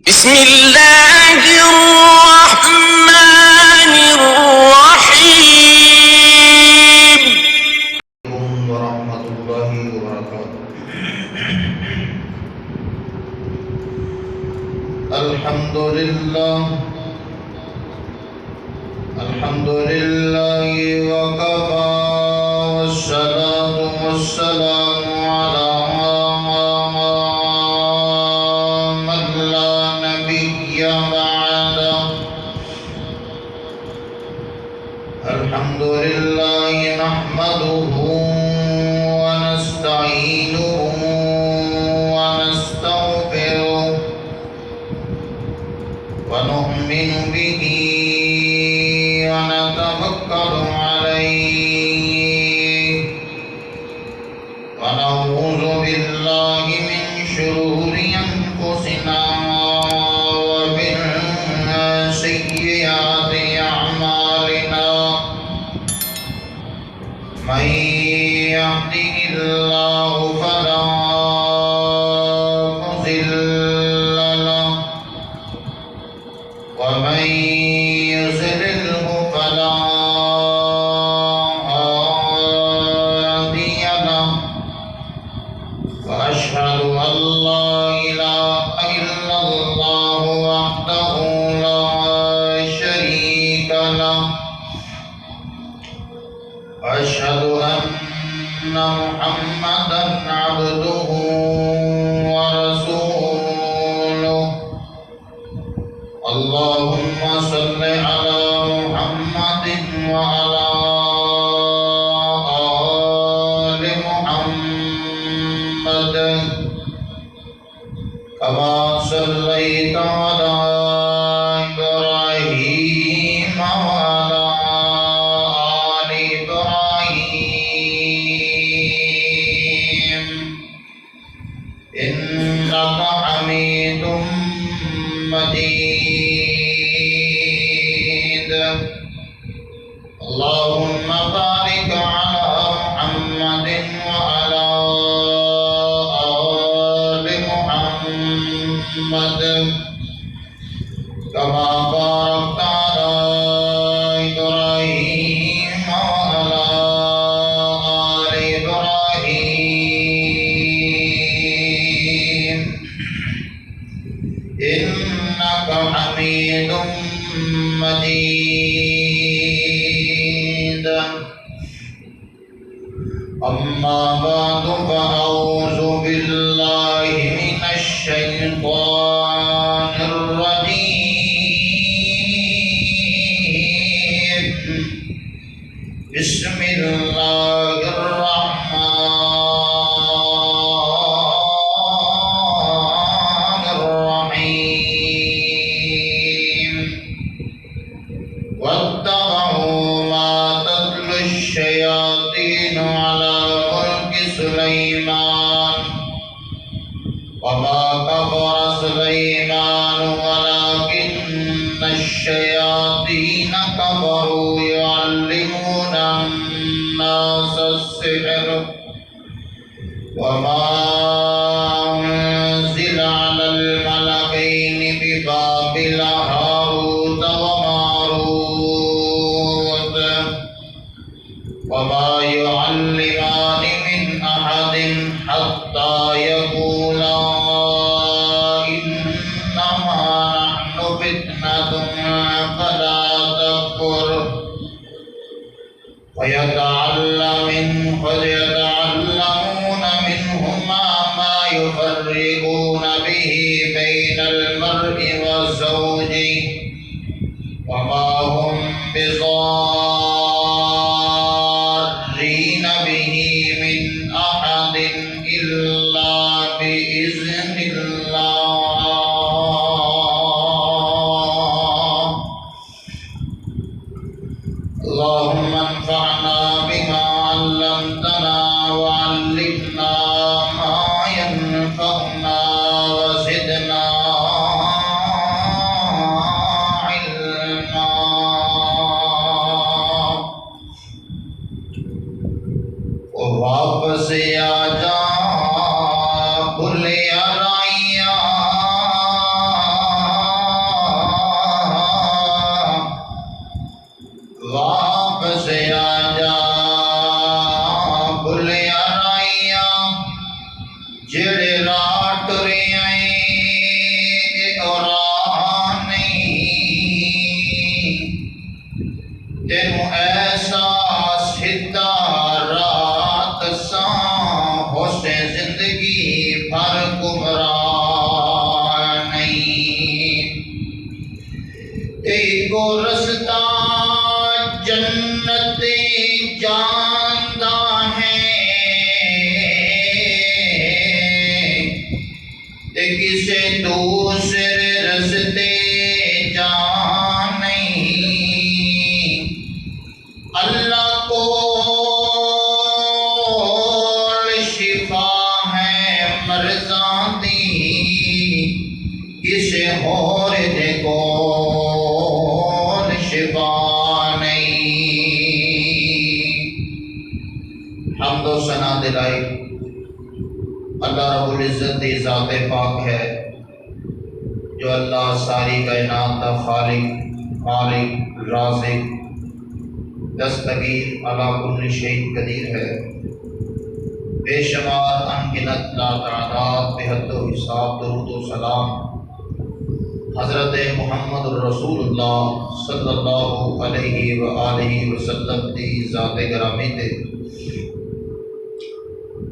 بسم الله الرحمن الرحيم. ورحمة الله وبركاته. الحمد لله وكفى والصلاة والسلام على من لا نبي بعده. الحمد لله نحمده ونستعينه ونستغفره ونؤمن به ونتوكل عليه ونعوذ بالله من شرور أنفسنا ومن سيئات أعمالنا. من يهده الله فلا مضل له ومن يضلله فلا هادي له. وأشهد أن لا إله إلا الله وحده لا شريك له. وأشهد أن محمدا عبده ورسوله. اللهم صل على محمد وعلى آل محمد كما صليت على إبراهيم وعلى آل إبراهيم إنك حميد مجيد. اللهم بارك على محمد وعلى آل محمد كما باركت على إبراهيم وعلى آل إبراهيم إنك حميد مجيد. أما بعد فأعوذ بالله من الشيطان الرجيم. بسم الله الرحمن الرحيم. واتبعوا ما تتلو الشياطين على ملك سليمان وما كفر سليمان ولكن الشياطين كفروا يعلمون الناس السحر وما أنزل على الملكين ببابل هاروت وماروت وما يعلمان من أحد حتى يقولا إنما نحن فتنة فلا تكفر. ويتعلمون منهما ما يفرقون به بين المرء وزوجه وما هم بضارين به من أحد إلا بإذن الله. اللهم انفعنا بما علمتنا وعلمنا ما ينفعنا وزدنا علما. کو رستہ جنت جاندا ہے تے کسے دوسرے رستے جان نہیں اللہ کو شفا ہے مرضاں دی کسے اور دے کول شفا نہیں حمد و ثنا دلائی اللہ رب العزت دی ذات پاک ہے جو اللہ ساری کائنات کا خالق مالک رازق دستگیر علی کل شیء قدیر ہے بے شمار انگنت لاتعداد بے حد و حساب درود و سلام حضرت محمد الرسول اللہ صلی اللہ علیہ وآلہ وسلم دی ذات گرامی تے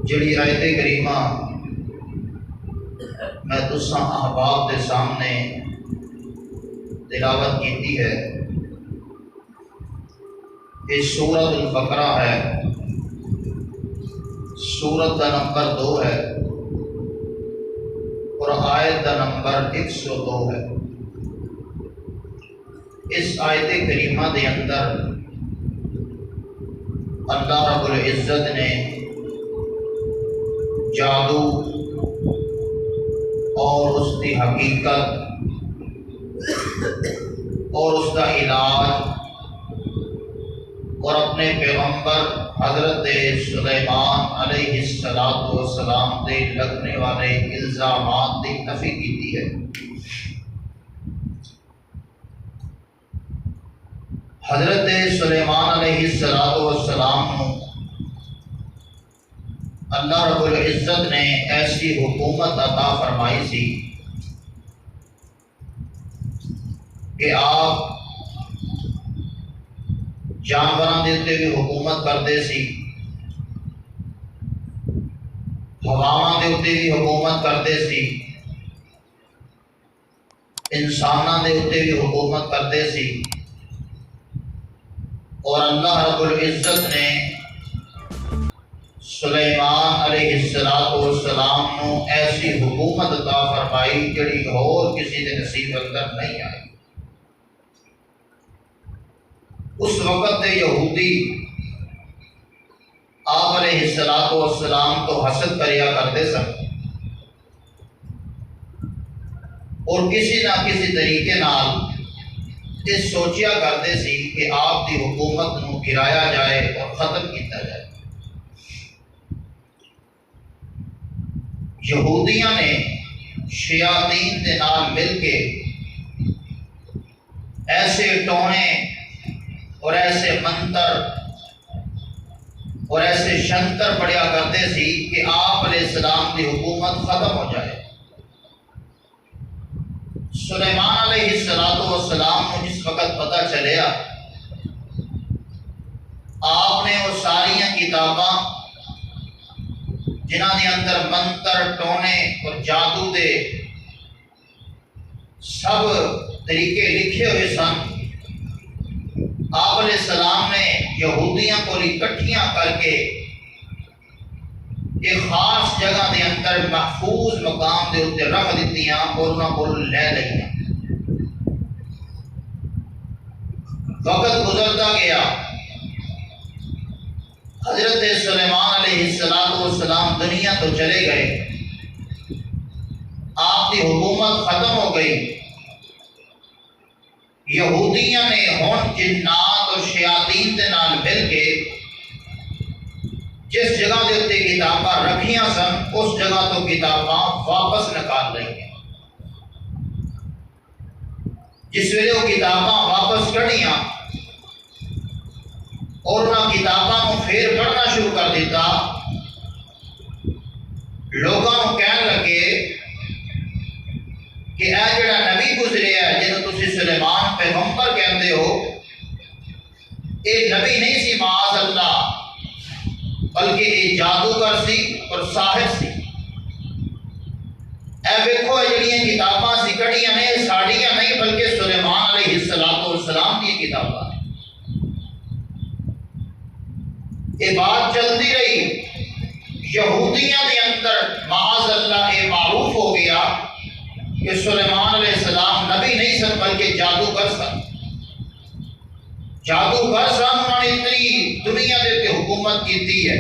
جڑی آیت کریمہ میں تساں احباب دے سامنے تلاوت کیتی ہے یہ سورۃ البقرہ ہے سورت کا نمبر 2 ہے اور آیت کا نمبر 102 ہے اس آیت کریمہ دے اندر اللہ رب العزت نے جادو اور اس کی حقیقت اور اس کا علاج اور اپنے پیغمبر حضرت سلیمان علیہ السلام سے لگنے والے الزامات کی نفی کی ہے حضرت سلیمان علیہ السلام اللہ رب العزت نے ایسی حکومت عطا فرمائی سی کہ آپ جانوراں دے اتے بھی حکومت کرتے سی ہواواں دے اتے بھی حکومت کرتے سی انساناں دے اتے بھی حکومت کرتے سی اور اللہ رب العزت نے سلیمان علیہ السلام نو ایسی حکومت عطا فرمائی جڑی اور کسی دے نصیب اندر نہیں آئی اس وقت دے یہودی آپ علیہ السلام تو حسد کریا کرتے سن اور کسی نہ کسی طریقے نال یہ سوچیا کرتے سی کہ آپ کی حکومت نو گرایا جائے اور ختم کیتا جائے یہودیاں نے شیاطین دے نال مل کے ایسے ٹونے اور ایسے منتر اور ایسے شنتر پڑھیا کرتے سی کہ آپ علیہ السلام کی حکومت ختم ہو جائے سلیمان علیہ السلام کو جس وقت پتہ چلیا آپ نے وہ ساری کتاباں جنہاں دے اندر منتر ٹونے اور جادو دے سب طریقے لکھے ہوئے سن آپ علیہ السلام نے یہودیاں کو اکٹھیاں کر کے ایک خاص جگہ دے اندر محفوظ مقام دے اتنے رکھ دیتیاں اور انہاں کو لے لئیاں وقت گزرتا گیا حضرت سلیمان علیہ السلام دنیا تو چلے گئے آپ کی حکومت ختم ہو گئی یہودیاں نے ہون جنات اور شیاطین دے نال مل کے جس جگہ دے اتے کتاباں رکھیاں سن اس جگہ تو کتاباں واپس نکال لیں جس ویلے وہ کتاباں واپس کڑیاں اور انہاں کتاباں کو پھر پڑھنا شروع کر دیتا لوگوں کو کہنے لگے کہ اے جڑا نبی گزرے ہے جنہوں تسی سلیمان پیغمبر کہتے ہو اے نبی نہیں سی معاذ اللہ بلکہ اے جادوگر سی اور ساحر سی اے دیکھو جڑیاں کتاباں سی کڑیاں نے ساڑیاں نہیں بلکہ سلیمان علیہ السلام کتاباں یہ بات چلتی رہی، یہودیاں دے اندر معاذ اللہ یہ معروف ہو گیا کہ سلیمان علیہ السلام نبی نہیں سن بلکہ جادوگر سن۔ جادوگر سن، انہوں نے اتنی دنیا دے تے حکومت کی ہے۔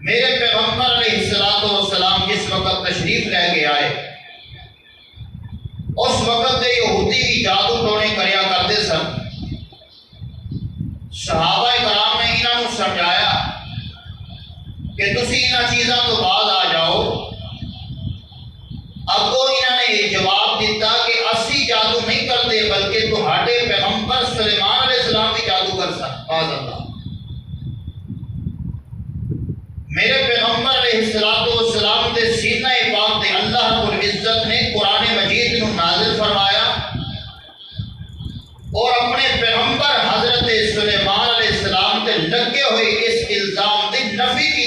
میرے پیغمبر علیہ السلام جس وقت تشریف لے کے آئے، اس وقت دے یہودی بھی جادو ٹونے کریا کرتے سن۔ صحابہ کرام نے انہوں سمجھایا کہ تسی انہاں چیزاں تو بعد آ جاؤ۔ اگوں انہوں نے یہ جواب دیتا کہ اسی جادو نہیں کرتے بلکہ تہاڈے پیغمبر سلیمان علیہ السلام بھی جادوگر سن۔ باز اللہ، میرے پیغمبر علیہ السلام دے سینہ پاک تے اللہ رب العزت نے قرآن مجید نو نازل فرمایا اور اپنے پیغمبر حضرت سلیمان علیہ السلام تے لگے ہوئے اس الزام دی نفی کی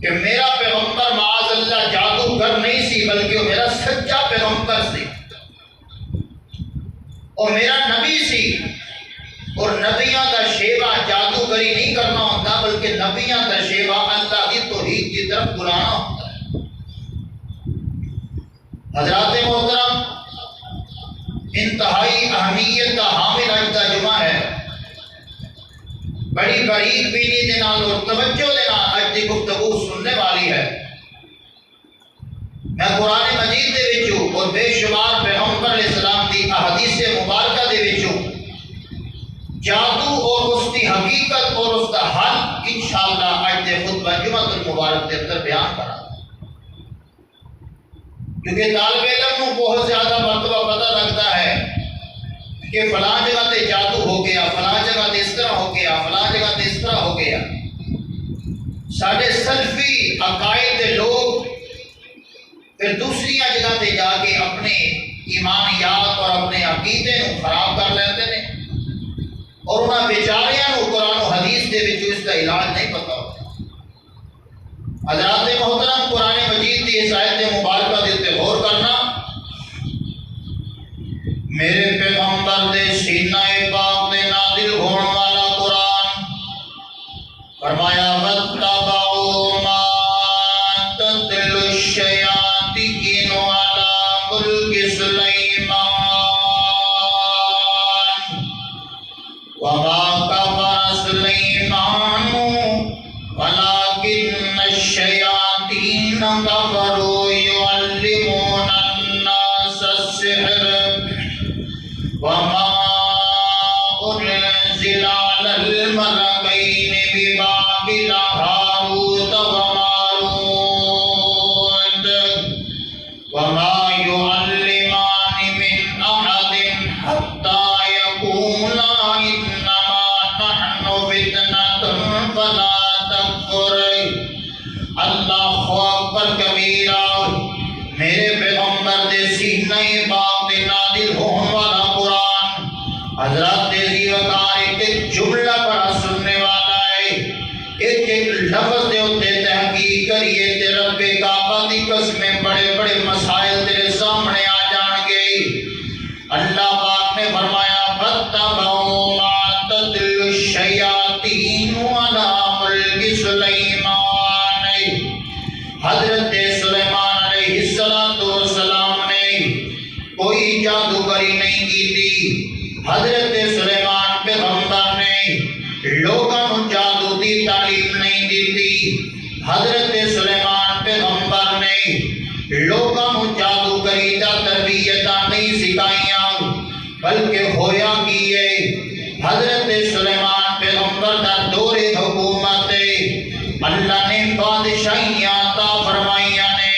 کہ میرا پیغمبر معاذ اللہ جادوگر نہیں سی بلکہ وہ میرا سچا پیغمبر سی اور میرا نبی سی، اور نبیاں دا شیوا جادوگری نہیں کرنا ہوتا بلکہ نبیاں دا شیوا اللہ کی توحید کی طرف بلانا ہوتا ہے۔ حضرات محترم، انتہائی اہمیت کا حامل آج کا جمعہ ہے۔ بڑی باریک بینی دے نال اور توجہ دے نال آج دی گفتگو سننے والی ہے۔ میں قرآن مجید دے وچوں اور بے شمار پیغمبر علیہ السلام دی احادیث مبارکہ دے وچوں جادو اور اس کی حقیقت اور اس کا حل انشاءاللہ آج دے خطبہ جمعہ المبارک دے اندر بیان کرا، کیونکہ طالب علم کو بہت زیادہ مرتبہ پتہ لگتا ہے کہ فلاں جگہ تے جادو ہو گیا، فلاں جگہ تے اس طرح ہو گیا، فلاں جگہ تے اس طرح ہو گیا۔ سارے سلفی عقائد دے لوگ پھر دوسری جگہ تے جا کے اپنے ایمانیات اور اپنے عقیدے کو خراب کر لیتے ہیں اور انہاں بیچاریاں کو قرآن و حدیث دے وچ اس کا علاج نہیں پتا ہوتا۔ حضرات محترم، قرآن مجید کی اس آیت مبارکہ دے تے غور کرنا۔ میرے پیغمبر دے سینہ پاک دے نازل ہون والا قرآن فرمایا وَاتَّبَعُوا مَا تَتْلُو الشَّيَاطِینُ عَلَىٰ مُلْکِ سُلَیْمَانَ وَمَا كَفَرَ سُلَیْمَانُ وَلَٰكِنَّ الشَّيَاطِینَ كَفَرُوا يُعَلِّمُونَ النَّاسَ السِّحْرَ وَمَا أُنزِلَ عَلَى الْمَلَكَيْنِ بِبَابِلَ هَارُوتَ وَمَارُوتَ وَمَا يُعَلِّمَانِ مِنْ أَحَدٍ حَتَّى يَقُولَا إِنَّمَا نَحْنُ فِتْنَةٌ فَلَا تَكْفُرْ۔ اللہ اکبر کبیرہ۔ میرے پیغمبر دے سینہ پاک دے نازل ہون والا قرآن حضرات دیزی وقار ایک جملہ پڑھا سننے والا ہے، ایک لفظ دے ہوتے تحقیق کریے تے رب کعبہ دی قسمیں بڑے بڑے مسائل تیرے سامنے آ جان گے۔ اللہ پاک نے فرمایا وَاتَّبَعُوا مَا تَتْلُو الشَّيَاطِینُ عَلَىٰ مُلْکِ سُلَیْمَانَ۔ حضرت سلیمان علیہ السلام نے کوئی جادوگری نہیں کی تھی۔ حضرت سلیمان پیغمبر نے لوگوں کو جادو دی تعلیم نہیں دی تھی۔ حضرت سلیمان پیغمبر نے لوگوں کو جادوگری دا تربیتاں نہیں سکھائیاں، بلکہ ہویا کیے حضرت سلیمان پیغمبر دا دور حکومت اللہ نے بادشاہیاں عطا فرمائیاں نے۔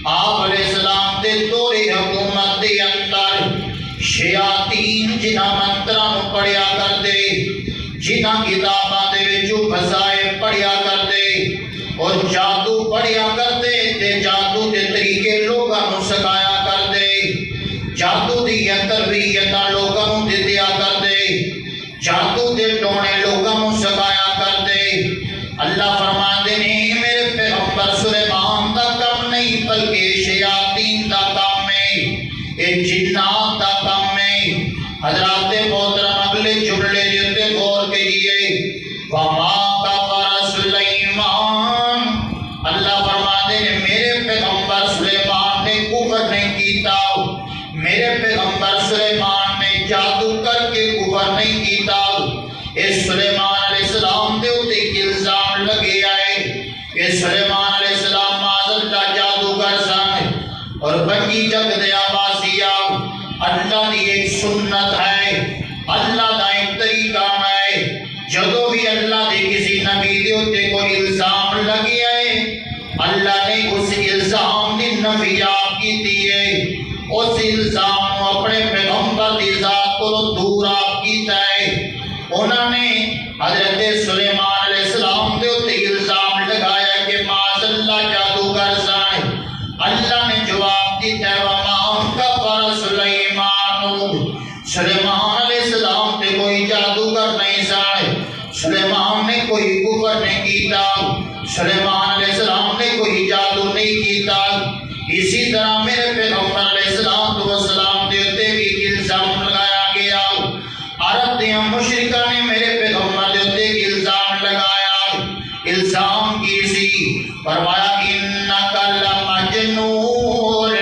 آپ علیہ السلام دے دور حکومت دے اندر شیاطین جنہاں منتراں پڑھیا کرتے، جنہاں کتاباں دے وچوں فضائل پڑھیا کرتے اور جادو پڑھیا کرتے تے جادو دے طریقے لوگاں نوں سکھایا کرتے، جادو دی تربیتاں لوگاں نوں دتیا کرتے، جادو دے ٹونے لوگاں نوں سکھایا کرتے۔ اللہ فرماندے نے میرے پیغمبر سلیمان دا کام نہیں بلکہ شیاطین دا کام ہے، اے جنات دا کام ہے۔ اور بچی جگ دیا باسیا اللہ دی ایک سنت ہے، اللہ دا ایک طریقہ ہے، جدو بھی اللہ دے کسی نبی دے اتے کوئی الزام لگی ہے اللہ نے اس الزام دی نفیات کی دیئے، اس الزام اپنے پیغمبر دی ذات کو دور آپ کیتا ہے۔ انہوں نے حضرت سلیمان علیہ السلام دے اتے الزام لگایا کہ معاذ اللہ جادوگر سائے، اللہ نے جواب دیتا ہے وَمَا كَفَرَ سُلَيْمَانُ، سلیمان علیہ السلام تے کوئی جادوگر نہیں سائے، سلیمان نے کوئی کفر نہیں کیتا، سلیمان علیہ السلام نے کوئی جادو نہیں کیتا۔ اسی طرح میرے پیغمبر علیہ السلام دے اتے بھی الزام لگایا گیا، عرب دیا مشرکہ نے میرے پیغمبر دے اتے الزام لگایا، الزام کی سی فرمایا اِنَّكَ لَمَجْنُونَ،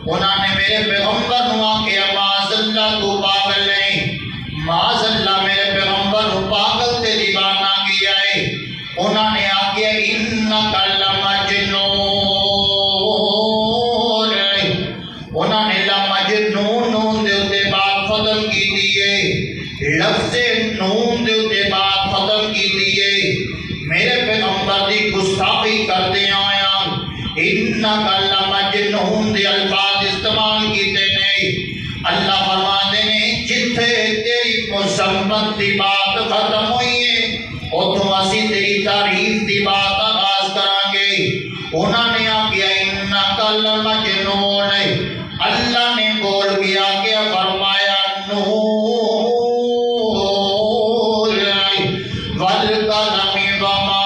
انہوں نے میرے پیغمبر نو آکیا معاذ اللہ تو پاگل نہیں، معاذ اللہ میرے پیغمبر نو پاگل تے دیوانہ کیا ہے، انہوں نے آکیا اِنَّكَ لَمَجْنُونَ، انہوں نے لَمَجْنُونَ نون دے اتے بات ختم کی دیئے، لفظ نون دے اتے بات ختم کی دیئے، میرے پیغمبر دی گستاخی کرتے آیا، اِنَّكَ لَمَجْنُونَ دے الفاظ استعمال کیتے نہیں۔ اللہ فرماتے ہیں جتھے تیری مذمت دی بات ختم ہوئی ہے اتھوں اسی تیری تعریف دی بات آغاز کریں گے۔ انہوں نے آگیا اِنَّكَ لَمَجْنُونَ، اللہ نے بول گیا کہ فرمایا نون وَالْقَلَمِ وَمَا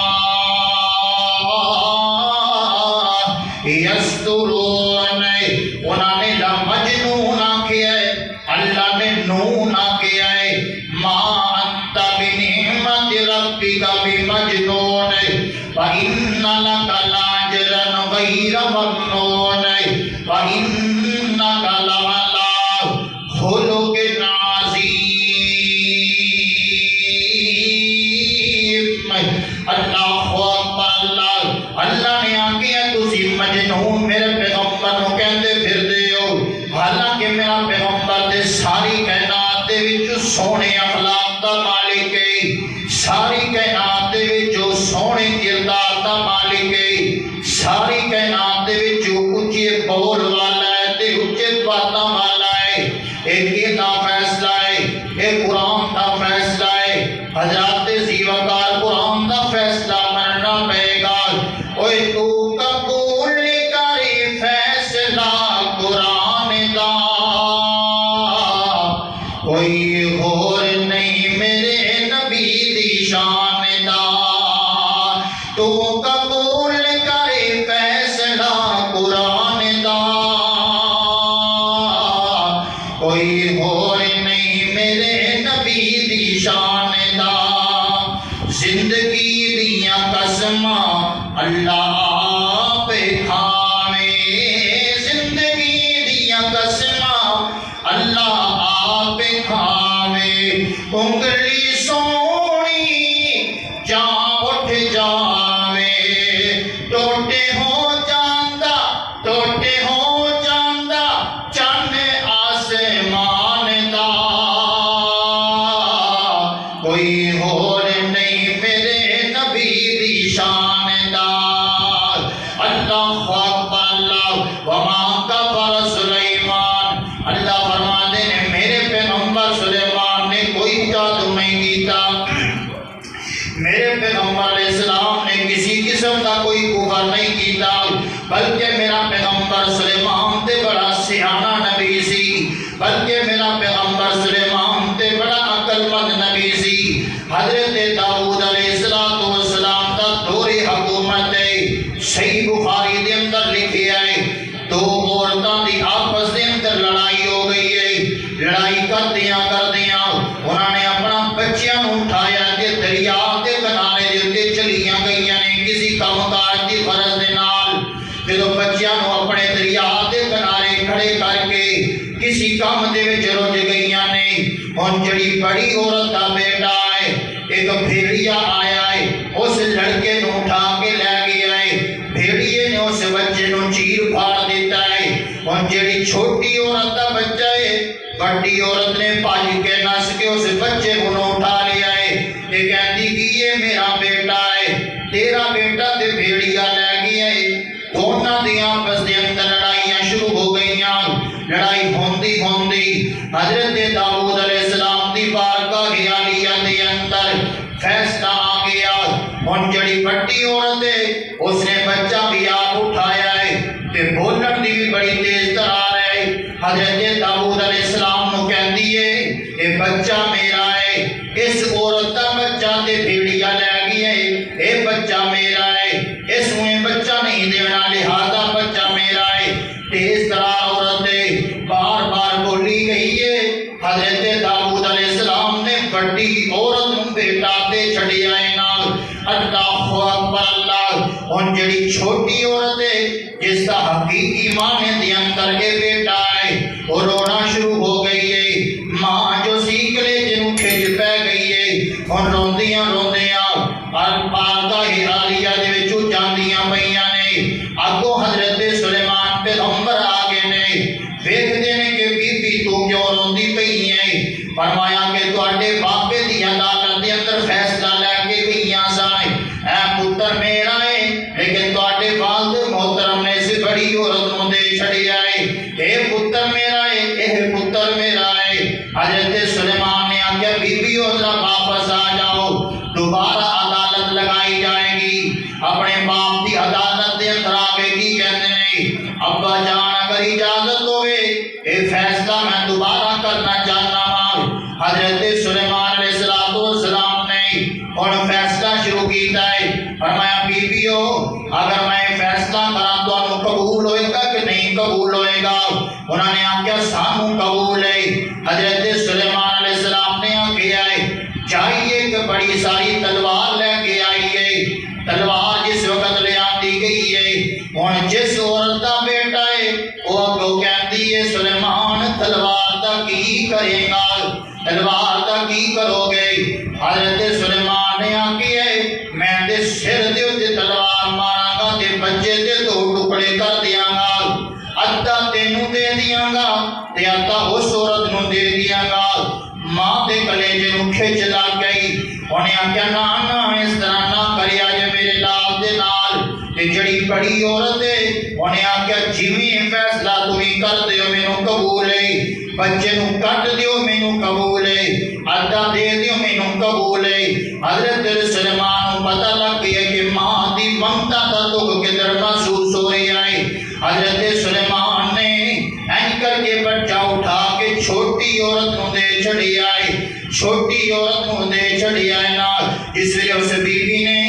یَسْطُرُونَ، انہوں نے لَمَجْنُونَ آکیا ہے، اللہ نے نون آکیا ہے، مَا أَنْتَ بِنِعْمَةِ رَبِّكَ بِمَجْنُونَ وَإِنَّ لَكَ لَأَجْرًا غَيْرَ مَمْنُونٍ وَإِنَّكَ لَعَلَىٰ خُلُقٍ عَظِيمٍ۔ اللہ اکبر، اللہ نے آکیا تسی مجنون میرے پیغمبر نو کہندے پھر دے ہو، حالانکہ میرا پیغمبر تے ساری کائنات دے وچ سونے اخلاق دا مالک ہے، ساری کائنات دے وچ سونے کردار دا مالک ہے، ساری کائنات دے وچ اونچے بول والا ہے تے اونچے باتاں والا ہے۔ ایک دا فیصلہ ہے، ایک قرآن دا فیصلہ ہے، حضرات زیوکار قرآن دا فیصلہ مننا پے گا۔ اوے تو قبول کری فیصلہ قرآن دا، کوئی غور نہیں میرے نبی دی شان دا، تو قبول کری فیصلہ قرآن دا، کوئی غور نہیں میرے نبی دی شان دا۔ زندگی دیاں قسماں اللہ آپ کھاوے، زندگی دیاں قسماں اللہ آپ کھاوے، انگلی سونی جاں اٹھ جاوے، ٹوٹے ہو جاندا چن آسمان دا، کوئی اور نہیں میرے نبی دی شان دا۔ اللہ اکبر، اللہ وما کفر سلیمان، اللہ فرماتے ہیں میرے پیغمبر سلیمان نے کوئی جادو نہیں کیتا، میرے پیغمبر علیہ السلام نے کسی قسم کا کوئی کفر نہیں کیتا، بلکہ میرا پیغمبر سلیمان تے بڑا سیانہ نبی سی، بلکہ میرا پیغمبر سلیمان تے بڑا عقل مند نبی سی۔ حضرت داؤد علیہ السلام دا دور حکومت ہے، صحیح بخاری دے اندر لکھے آئے، دو عورتاں دی آپس دے اندر لڑائی ہو گئی ہے، لڑائی کردیاں انہوں نے اپنا بچیاں اٹھایا کہ دریا کے کنارے دے چلیاں گئیاں نے کسی کام کاج دی فرض دے نال، جدوں بچیاں اپنے دریا کے کنارے کھڑے کر کے کسی کام دے وچ رج گئیاں نے، ہن جڑی بڑی عورت دا بیٹا ہے ایک بھیڑیا آیا ہے، اس لڑکے نو اٹھا کے لے گیا ہے، بھیڑیے نے اس بچے نو چیر پھاڑ دیتا ہے، ہن جیڑی چھوٹی عورت دا بچہ ہے بڑی عورت نے بھج کے نس کے اس بچے کو اٹھا لیا ہے تے کہندی کہ یہ میرا بیٹا ہے تیرا بیٹا تے بھیڑیا لے گیا ہے دونوں دی آپس دے اندر لڑائیاں شروع ہو گئیاں لڑائی ہوندی ہوندی حضرت داؤد علیہ السلام دی بارگاہ عالیہ دے اندر فیصلہ آ گیا ہن جڑی بڑی عورت ہے اس نے بچہ بھی آپ اٹھایا ہے تے بولن دی بھی بڑی تیز ترار ہے حضرت داؤد علیہ السلام نو کہندی ہے اے بچہ میرا ہے اس عورت دا بچہ تے بھیڑیا لے گیا ہے اے بچہ میرا ہے اس میں بچہ نہیں دینا لہذا بچہ میرا ہے تیز ترار عورت ہے بار بار بولی گئی ہے حضرت داؤد علیہ السلام نے بڑی عورت نو بیٹا دے چھڑیا ہے نال اللہ اکبر اللہ ہن جڑی چھوٹی عورت ہے جس کا حقیقی معنی دے اندر اے بیٹا ہے وہ رونا شروع ہو گئی ہے ماں جو سیکھ لے جنوں کھج پہ گئی ہے ہن روندیاں روندیاں بارگاہ عالیہ دے وچوں جاندیاں پیاں نے اگوں حضرت سلیمان پیغمبر آ گئے نے ویکھدے نے کہ بی بی تو کیوں روندی پئی ہے فرمایا کہ تواڈے باپے دی عدالت دے اندر فیصلہ لے کے گئیاں سائیں اے پتر میرا ہے لیکن تواڈے والد محترم نے اس بڑی عورت نو دے چھڑیا ہے اے پتر میرا ہے اے پتر میرا ہے حضرت سلیمان نے آخیا بی بی ذرا واپس آ جاؤ دوبارہ عدالت لگائی جائے گی اپنے باپ دی عدالت دے اندر آگے کی کہتے ہیں ابا جان اگر اجازت ہوئے اے فیصلہ میں دوبارہ کرنا چاہنا ہوں حضرت سلیمان علیہ السلام نے اور فیصلہ شروع کیتا ہے فرمایا بیویو اگر میں فیصلہ کراں تو قبول ہوئے گا کہ نہیں قبول ہوئے گا انہوں نے آخیا سانو قبول ہے حضرت سلیمان علیہ السلام نے آخیا ہے چاہیے کہ بڑی ساری تلوار لے کے آئی ہے تلوار جس وقت لے آتی گئی ہے ہن جس عورت دا بیٹا ہے وہ اگوں کہندی ہے سلیمان تلوار دا کی کرے گا تلوار دا کی کرو گے حضرت سلیمان نے آخیا ہے میں دے سر دے تے تلوار ماراں گا تے بچے دے دو ٹکڑے کر دیاں گا ادھا تینوں دے دیاں گا تے ادھا اس عورت نو دے دیاں گا ماں دے کلیجے نو کھچ لگ گئی انہیں آخیا نا اس طرح نہ کریا جے میرے لال دے نال تے جڑی بڑی عورت ہے انہیں آخیا جویں فیصلہ تمہیں کر دیو مینوں قبول ہے بچے نو کٹ دیو مینوں قبول ہے ادھا دے دیو مینوں قبول ہے حضرت سلیمان کو پتہ لگ گیا کہ ماں دی ممتا دا دکھ کدھر محسوس ہو رہا ہے حضرت سلیمان نے این کر کے بچہ اٹھا کے چھوٹی عورت نو دے چھڑیا ہے چھوٹی عورت نو دے چھڑیا ہے نال اس لیے اس بی بی نے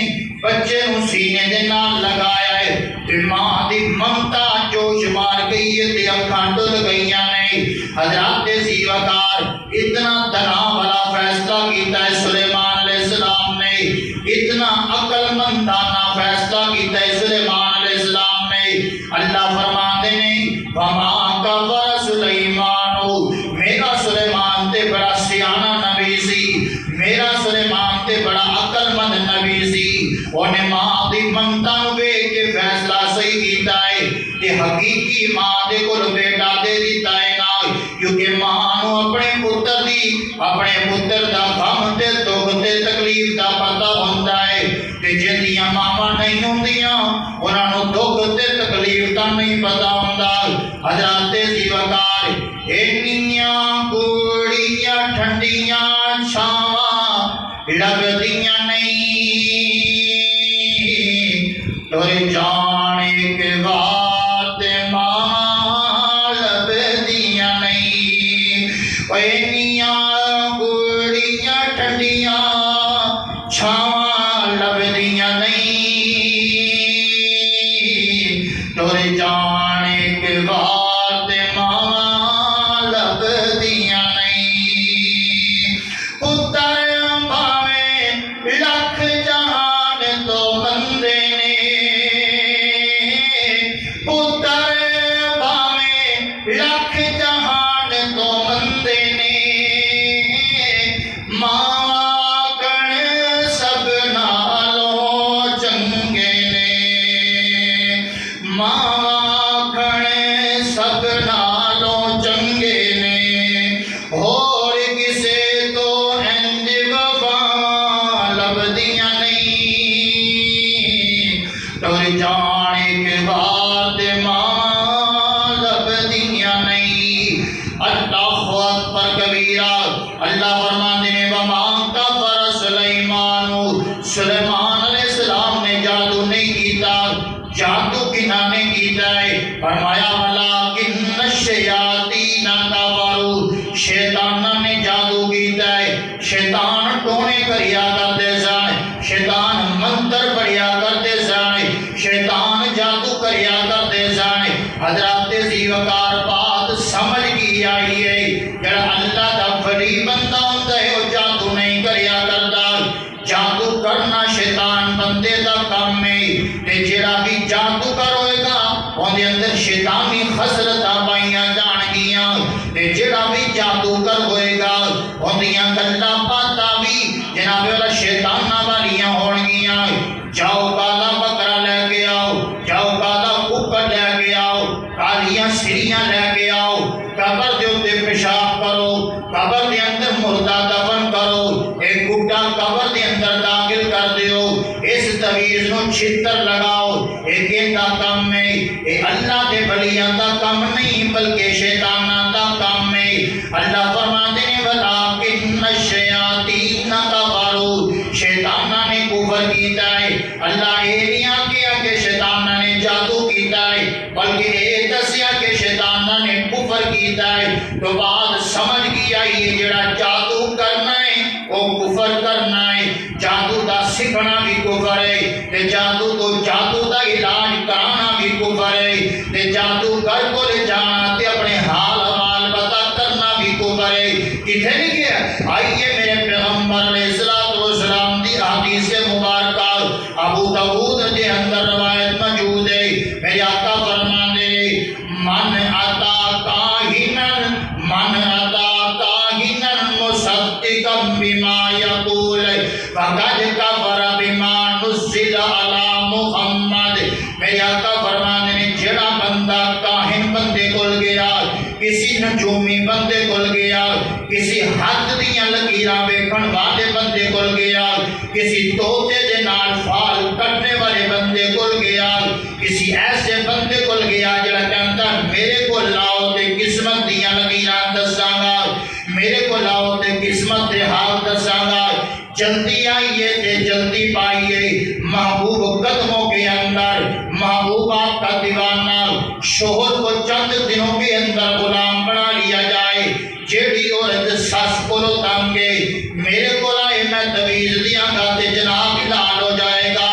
بچے نو سینے دے نال لگایا ہے تے ماں دی ممتا جوش مار گئی ہے تے اکھاں ڈل گئیاں نے حضرات زیوکار اتنا تنا والا فیصلہ کیتا ہے سلیمان علیہ السلام نے اتنا عقل مندانہ فیصلہ کیتا ہے سلیمان علیہ السلام نے اللہ فرماتے ہیں وما کفر سلیمان میرا سلیمان تے بڑا سیانہ نبی سی میرا سلیمان تے بڑا عقل مند نبی سی انہیں ماں دی ممتا نو ویکھ کے فیصلہ صحیح کیتا ہے کہ حقیقی ماں دے کول بیٹا دے دیتا ہے نا کیونکہ ماں نو اپنے پتر دا غم تے دکھ تے تکلیف دا پتہ ہوندا ہے کہ جندیاں ماواں نہیں ہوندیاں انہاں نو دکھ تے تکلیف دا نہیں پتہ ہوندا حضرات زیوکار اینیاں گوڑیاں ٹھنڈیاں چھاواں لگدیاں نہیں تورے جانے کے بعد ماں لبدیاں نہیں اینیاں گوڑیاں ٹھنڈیاں چھاواں لبدیاں نہیں تورے جانے کے بعد ماں لبدیاں نہیں پتر بھاویں لکھ جہان تو بندے نے پتر بھاویں لکھ جہان تو بندے نے ماں کن سب نالوں چنگے نے ماں کن سب وَلَٰكِنَّ الشَّيَاطِينَ كَفَرُوا شیطانہ نے جادو کیتا ہے، شیطان ٹونے کریا کرتے سن، شیطان منتر پڑھیا کرتے سن، شیطان جادو کریا کرتے سن۔ حضرات ذی وقار بات سمجھ کی آئی ہے جڑا اللہ دا ولی بندہ ہوندا ہے وہ جادو نہیں کریا کرتا، جادو کرنا شیطان بندے دا کام ہے، تے جڑا بھی جادو کروے گا اون دے اندر شیطانی خصلتاں پائیاں جان گیاں، تے جڑا بھی جادو کروے گا اون دیاں گلاں باتاں بھی جناب والا شیطاناں والیاں ہون گیاں۔ جاؤ کالا بکرا لے کے آؤ، جاؤ کالا ککڑ لے کے آؤ، کالیاں سریاں لے کے آؤ، قبر دے اوتے پیشاب کرو، قبر دے اندر مردہ دفن کرو، ایک گڈا قبر دے اندر داخل کر دیو، اس تویز نو چھتر لگاؤ، ایک دا کام ہے، اے اللہ دے ولیاں دا کام نہیں بلکہ شیطاناں دا کام ہے۔ اللہ فرماتے ہیں وَلَٰكِنَّ الشَّيَاطِينَ كَفَرُوا شیطانہ نے کفر کیتا ہے۔ اللہ یہ نہیں کیا کہ شیطانہ نے جادو کیتا ہے بلکہ یہ دسیا کہ شیطانہ نے کفر کیتا ہے، تو بات سمجھ گیا یہ جڑا جادو کرنا ہے وہ کفر کرنا ہے، جادو دا سکھنا بھی کفر ہے، تے جادو تو جادو دا علاج کرانا بھی کفر ہے، تے جادو کر کو لے جانا تے اپنے حال حوال پتا کرنا بھی کفر ہے۔ کتنے نہیں کیا؟ آئیے میرے پیغمبر علیہ السلام دی حدیث مبارکہ ابو داؤد دے اندر روایت موجود ہے، میرے آقا فرماتے ہیں من اتا کاہنا مصدقا بما یقول فقد کفر بما نزل علی محمد۔ میرے آقا فرماتے ہیں جڑا بندہ کاہن بندے کول گیا، کسی نجومی بندے کول گیا، کسی حد دیاں لکیراں ویکھن والے بندے کول گیا، کسی طوطے دے نال فال کٹنے والے بندے کول گیا، کسی ایسے بندے کول گیا جڑا کہندا میرے کول لاؤ تے قسمت دیاں لکیراں دساں گا، میرے کول لاؤ تے قسمت دے حال دساں گا، جلدی آئیے تے جلدی پائیے۔ محبوب قدموں کے اندر محبوب آپ کا دیوانہ شوہر کو چند دنوں کے اندر غلام بنا لیا جائے، جیڑی عورت ساس کو تانگے میرے کو لائے میں تویز دیاں گا تے جناب حلال ہو جائے گا۔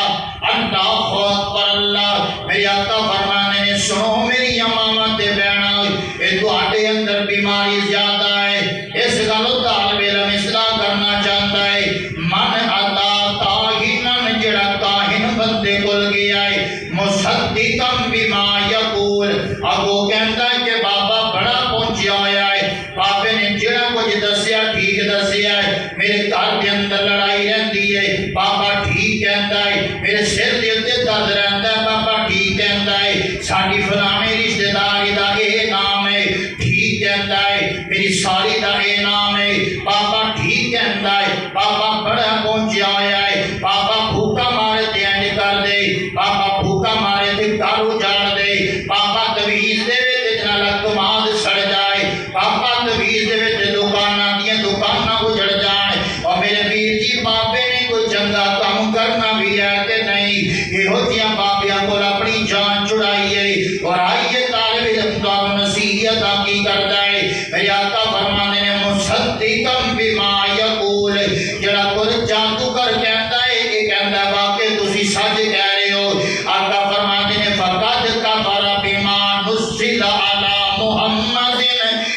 اللہ اکبر اللہ۔ میرے آقا فرمانے نے سنو میری امامت بہنا، اے تواڈے اندر بیماری زیادہ ہے، اس گلوں طالب علم اصلاح کرنا چاہتا ہے۔ من عطا کاہنن جڑا کاہن بندے کول گیا ہے مصدقا بما یقول، اگو کہندا ہے کہ بابا بڑا پہنچیا ہویا ہے، بابے نے جڑا کچھ دسیا ٹھیک دسیا ہے، میرے گھر کے اندر لڑائی رہندی ہے بابا ٹھیک کہندا ہے، میرے سر دے اوتے درد رہندا ہے بابا ٹھیک کہندا ہے، ساڈی فلانے رشتہ داری دا اے نام ہے ٹھیک کہندا ہے، میری ساری دا اے نام ہے بابا ٹھیک کہندا ہے، بابا بڑا پہنچیا ہویا ہے، بابا بھوکا مارے تے انج کر دے، بابا بھوکا مارے تے گھر اجاڑ دے، بابا تویز دے تے جنالا کماد سڑ جائے، بابا تویز دے تے دکاناں دیاں دکاناں اجڑ جائیں، اور میرے ویر جی بابے نے کوئی چنگا کام کرنا بھی ہے کہ نہیں؟ یہو جیاں بابیاں کو اپنی جان چھڑائیے اور آئیے طالب علم تو نصیحت کی کرتا ہے۔ میرے آقا فرمانے نے مصدقا بما یقول جڑا کوئی جادو کر کہندا ہے کہ کہندا ہے واقعی تسی سچ کہہ رہے ہو۔ آقا فرماتے نے فقد کفر بما نزل علی محمد،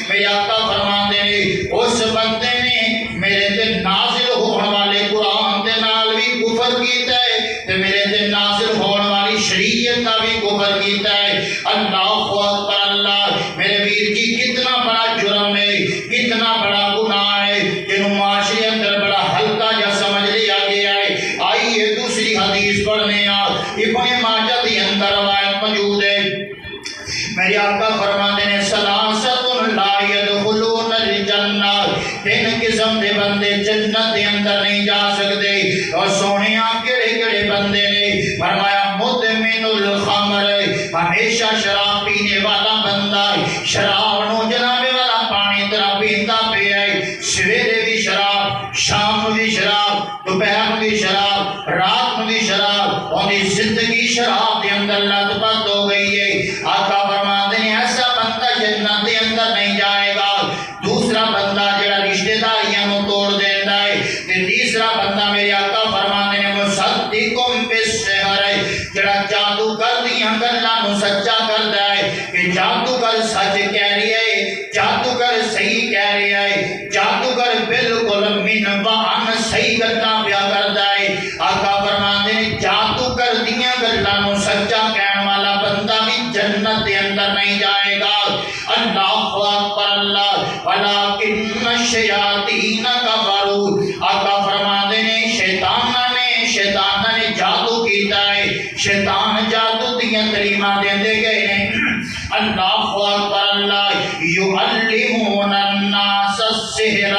میرے آقا فرماتے نے اس بندے نے میرے تے نازل ہون والے قرآن دے نال بھی کفر کیتا ہے تے میرے تے نازل ہون والی شریعت کا بھی کفر کیتا ہے۔ اللہ اکبر اللہ۔ میرے ویر جی کتنا بڑا جرم ہے، کتنا بڑا گناہ ہے جنہوں معاشرے اندر بڑا ہلکا جا سمجھ لیا گیا ہے۔ آئیے دوسری حدیث پڑھنے ابن ماجہ کے اندر روایت موجود ہے، میرے آقا فرماتے ہیں ثلاثۃ لا يدخلون الجنہ، تین قسم دے بندے جنت دے اندر نہیں جا سکتے، اور سونیا کیڑے کیڑے بندے نے؟ فرمایا مدمن الخمر، ہمیشہ شراب پینے والا بندہ، شراب نو جناب والا پانی طرح پیندا پیا ہے، سویرے بھی شراب، شام بھی شراب، دوپہر بھی شراب، رات بھی شراب، اور زندگی شراب دے اندر لت پت ہو گئی ہے۔ آقا فرماتے ہیں ایسا بندہ اللہ اکبر اللہ ولکن الشیاطین کفروا آقا فرماتے ہیں شیطاناں نے جادو کیتا ہے شیطان جادو دیاں تعلیماں دیندے گئے نے اللہ اکبر اللہ یعلمون الناس السحر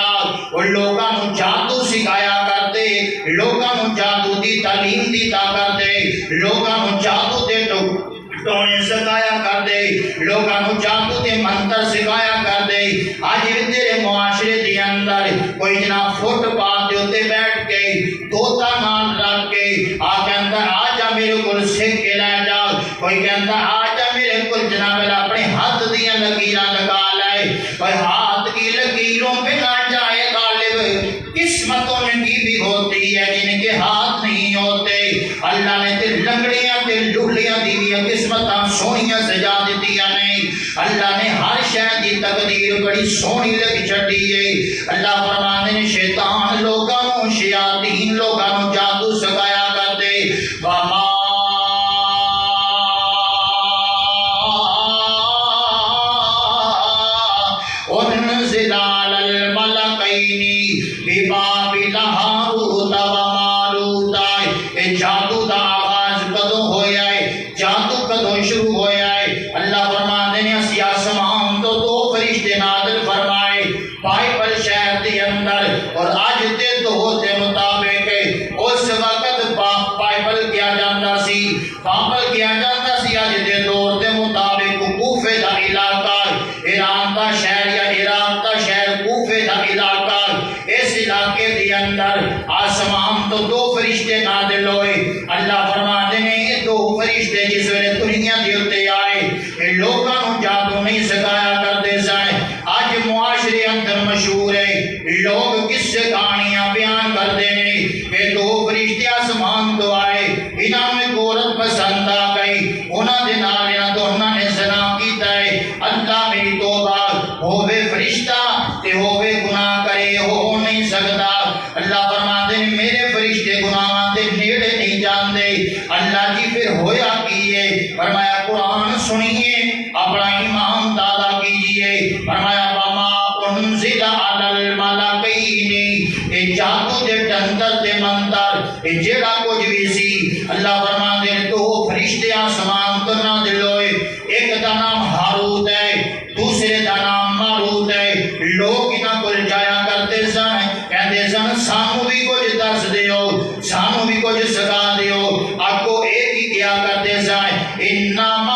وہ لوگاں نوں جادو سکھایا کرتے لوگاں نوں جادو دی تعلیم دیتا کرتے لوگاں نوں جادو دے ٹونے سکھایا کر دے لوگاں نوں جادو دے منتر سکھایا کر دے اج بھی تیرے معاشرے دے اندر کوئی جناب فٹ پاتھ دے اوتے بیٹھ کے طوطا نال رکھ کے آ کہندا آ جا میرے کول سکھ کے لے جا کوئی کہندا آ جا میرے کول جناب اپنے ہاتھ دیاں لکیراں لگا لے کوئی ہاتھ کی لکیروں پہ نہ جائے غالب قسمتوں میں کی بھی ہوتی ہے جن کے ہاتھ نہیں ہوتے اللہ نے تے لنگڑیاں تے لولیاں دیویاں قسمتاں سونیاں سجا دتیاں نے اللہ نے ہر شے دی تقدیر بڑی سونی لکھ چھڈی ہے اللہ فرماندے نے شیطان لوکاں نوں شیاطین لوکاں نوں جادو سکھایا کرتے وما انزل علی الملکین ببابل ہاروت وماروت اے جادو دا آغاز کدوں ہویا ہے جادو کدوں شروع ہویا ہے اللہ فرماندے نے اسی آسمان تو دو فرشتے نازل فرمائے بائبل شہر دے اندر اور آج دے دور دے مطابق اس وقت بائبل کیا جاندا سی بائبل کیا جاندا سی آج دے دور دے مطابق کوفے دا علاقہ ایران دا شہر یا عراق دا شہر کوفے دا علاقہ اس علاقے دے اندر آسمان تو دو فرشتے نازل ہوئے اللہ فرماتے ہیں یہ دو فرشتے جس ویلے دنیا دے اوتے آئے یہ لوگاں نوں جادو نہیں سکھایا کرتے سن اج معاشرے اندر مشہور ہے لوگ قصے کہانیاں بیان کرتے ہیں کہ دو فرشتے آسمان تو آئے انہاں میں عورت پسند آ گئی انہاں دے نال انہاں دونوں نے زنا کیتا ہے اللہ میری توبہ ہوے فرشتہ تے ہوے گناہ کرے ہو نہیں سکتا اللہ فرماتے ہیں میرے فرشتے گناہاں دے نیڑے نہیں جاندے اللہ جی پھر ہویا کی ہے فرمایا قرآن سنیے اپنا ایمان تازہ کیجئے فرمایا وما انزل علی الملکین اے جادو دے ڈنگر دے منتر اے جیڑا کچھ بھی سی اللہ فرماتے ہیں دو فرشتے آسمان تو نازل ہوئے ایک دا نام ہاروت ہے دوسرے دا نام ماروت ہے لوگ انہاں کول جایا کرتے سن کہندے سن سانو بھی کچھ دس دیو سانو بھی کچھ سکھا دیو آگو ایک ہی کیا کرتے سن انما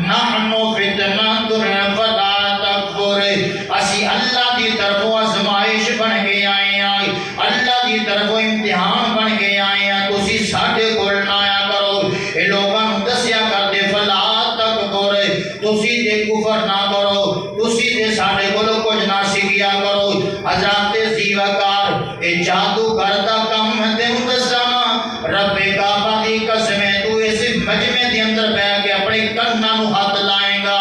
نحن فتنۃ فلا تکفر اسی اللہ دی طرفوں آزمائش بن کے آئے ہیں اللہ دی طرفوں امتحان بن کے آئے ہیں تسی ساڈے کول نہ آیا کرو اے لوگاں نوں دسیا کرتے فلا تکفر تسی دے کفر نہ کرو تسی دے ساڈے کول کچھ نہ سیکھیا کرو حضرات زیوکار اے جادو کردا کم تے مدسما رب کعبہ دی قسم تو اس مجمع دے اندر بیٹھ کے اپنے کناں نوں ہاتھ لائے گا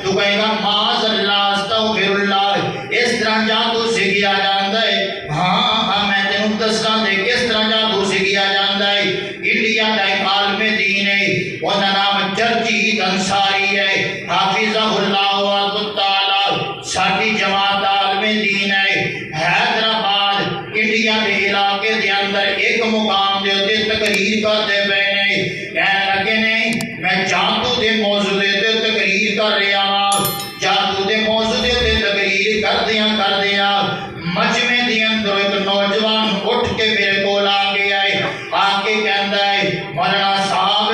تو کہے گا معاذ اللہ استغفر اللہ اس طرح جادو سیکھیا جاندا ہے ہاں میں تینوں دساں دے کس طرح جادو سیکھیا جاندا ہے انڈیا دا ایک عالم دین ہے اوندا نام جرجیت انصاری ہے حافظہ اللہ تعالی ساڈی جماعت عالم دین ہے حیدرآباد انڈیا دے علاقے دے اندر ایک مقام دے اوتے تقریر کرتے پے نے کہنے لگے نے میں جادو دے موضوع دے تقریر کر رہا ہاں جادو دے موضوع دے تقریر کردیاں مجمع دے اندر ایک نوجوان اٹھ کے میرے کول آ گیا ہے آ کے کہندا ہے مولانا صاحب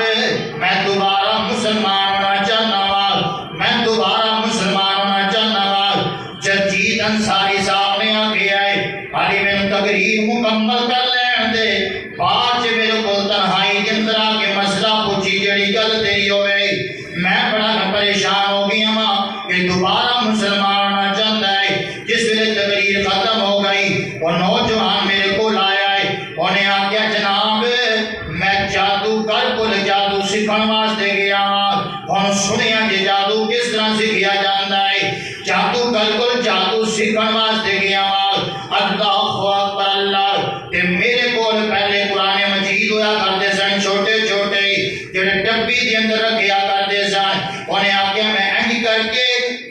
میں دوبارہ مسلمان ہونا چاہنا وا میں دوبارہ مسلمان ہونا چاہنا وا جرجیت انصاری صاحب نے آ گیا ہے خالی میں تقریر مکمل کر لین دے بعد میرے کو تنہائی کے اندر آ کے مسئلہ پوچھی جڑی گل تیری ہوئے میں بڑا پریشان ہو گیا ہاں کہ دوبارہ مسلمان ہونا چاہتا ہے جس ویلے تقریر ختم ہو گئی وہ نوجوان میرے کو لایا ہے انہیں آگیا جناب میں جادوگر کو جادو سکھن واسطے گیا ہاں اور سنیا جی جادو کس طرح سکھیا جاندا ہے جادوگر کو جادو سکھن واسطے گیا ہاں اللہ اکبر اللہ تے میرے کول پہلے قرآن مجید ہویا کرتے سن چھوٹے چھوٹے ڈبی دے اندر رکھیا کرتے سن. انہیں آخیا میں انج کر کے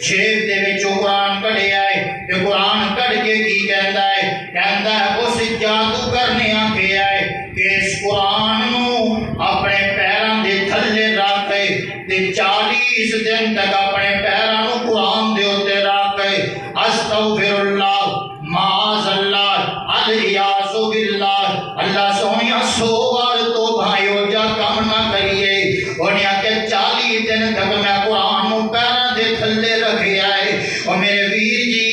جیب دے وچوں قرآن کڈیا ہے تے قرآن کڈ کے کی کہندا ہے؟ کہندا ہے اس جادو کرنے آکھیا ہے کہ اس قرآن نو اپنے پیراں دے تھلے رکھ تے 40 دن تک اپنے پیراں نو قرآن دے اوتے رکھ. استغفر اللہ معاذ اللہ الیاذ باللہ. اللہ سونیا 100 بار تو بھائیو جا کم نہ کریے. انہیں آخیا 40 دن تک میں قرآن نو پیراں دے تھلے رکھیا ہے. اور میرے ویر جی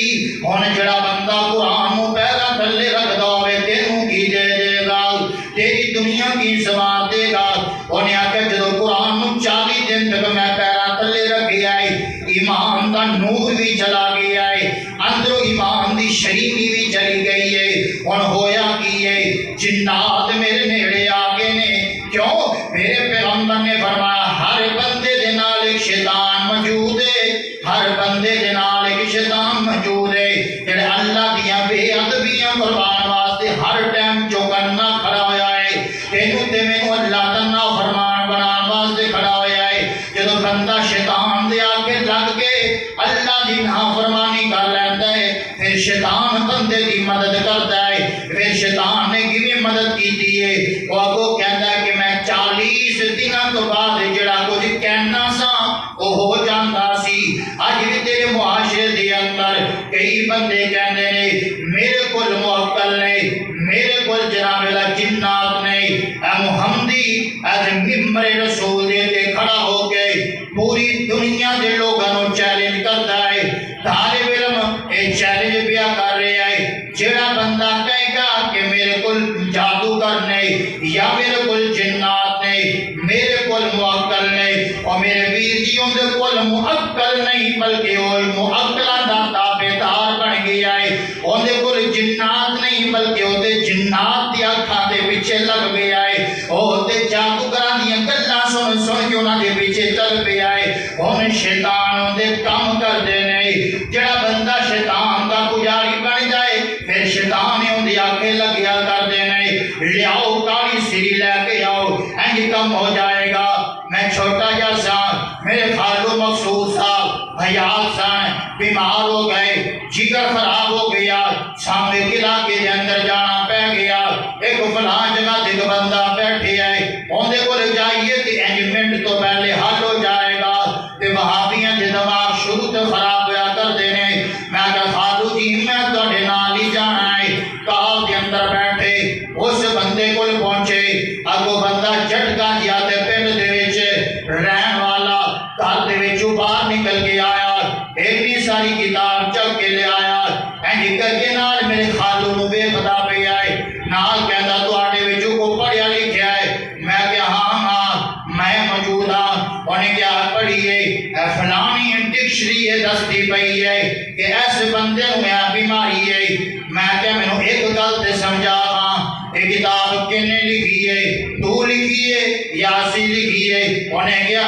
ہن جڑا بندہ قرآن نو پیراں تھلے رکھدا ہوے تینوں کی دے دے گا؟ تیری دنیا کی سوار دے گا. انہیں آخیا جدو قرآن نو 40 دن تک میں پیراں تھلے رکھیا ہے ایمان دا نور بھی چلا گیا ہے, اندروں ایمان دی شریفی بھی چلی گئی ہے. ہن ہویا کی ہے؟ جنات میرے نیڑے آ گئے نے. کیوں؟ میرے پیغمبر نے فرمایا ہر بندے دے نال ایک شیطان موجود ہے, ہر بندے دے نال ایک شیطان موجود ہے جڑے اللہ دیاں بے ادبیاں قربان واسطے ہر ٹائم چوکنا کھڑا ہویا ہے. تینوں تے مینوں اللہ دا نافرمان بنان واسطے کھڑا ہویا ہے. جدو بندہ شیطان دے آگے لگ کے اللہ دی نافرمانی کر لیندا ہے پھر شیطان بندے دی مدد کرتا ہے. پھر شیطان نے کیویں مدد کیتی ہے؟ وہ اگوں کہندا ہے کہ میں 40 دنوں تو بعد جڑا کچھ کہنا سا وہ ہو جاندا سی. اج بھی تیرے معاشرے دے اندر کئی بندے کہندے نے میرے کول موکل نے, میرے کول جناب اللہ جنات نے. اے محمدی اے ممبر رسول دے تے کھڑا ہو کے پوری دنیا دے لوگاں نوں چیلنج کردا ہے. طالب علم اے چیلنج پیا کر رہا ہے جڑا بندہ کہے گا کہ میرے کول جادوگر نے یا میرے کول جنات نے, میرے کول معقل نے, اور میرے ویر جی اون دے کول معقل نہیں بلکہ وہ معقلاں دا تابعدار بن گیا ہے. اون دے کول جنات نہیں بلکہ وہ تے جنات دی اکھاں دے پیچھے لگ گیا ہے. او تے جادوگراں دیاں گلاں سن سن کے انہاں دے پیچھے چل پیا ہے. ہن شیطان دے کام کردے نے. جڑا بندہ شیطان دا پجاری بن جائے پھر شیطان اون دی آکھے لگیا کردے نے لیاؤ کالی سری لے کے آؤ انج کم ہو جائے گا. میں چھوٹا جا سا, میرے خالو مقصود صاحب حیات سن, بیمار ہو گئے, جگر خراب ہو گیا, سامنے علاقے دے اندر جانا پہ گیا. ایک فلاں جگہ تے ایک بندہ بیٹھے ہے, اون دے کول جائیے تے انجمنٹ تو پہلے حل ہو جائے گا. تے وہابیاں دے دماغ شروع تے خراب ہویا کرتے نے. میں کہا خالو جی میں تواڈے نال ہی جانا ہے. کال دے اندر بیٹھے اس بندے کول پہنچے, اگوں بندہ جھٹکا جیا تے پنڈ دے وچ رہن والا گھر دے وچوں باہر نکل کے آیا, اتنی ساری کتاب چک کے لے آیا. اینج کر کے نال میرے خالو نو ویکھدا پیا ہے, نال کہندا تواڈے وچوں کو پڑھیا لکھیا ہے؟ میں کہا ہاں میں موجود ہاں. انہیں کیا پڑھیے؟ فلانی ڈکشنری ہے دستی پئی ہے کہ اس بندے نو یہ بیماری ہے. میں کہ مینوں ایک گل تے سمجھا ہاں یہ کتاب کنے لکھی ہے؟ تو لکھی ہے یا اسی لکھی ہے؟ انہیں کیا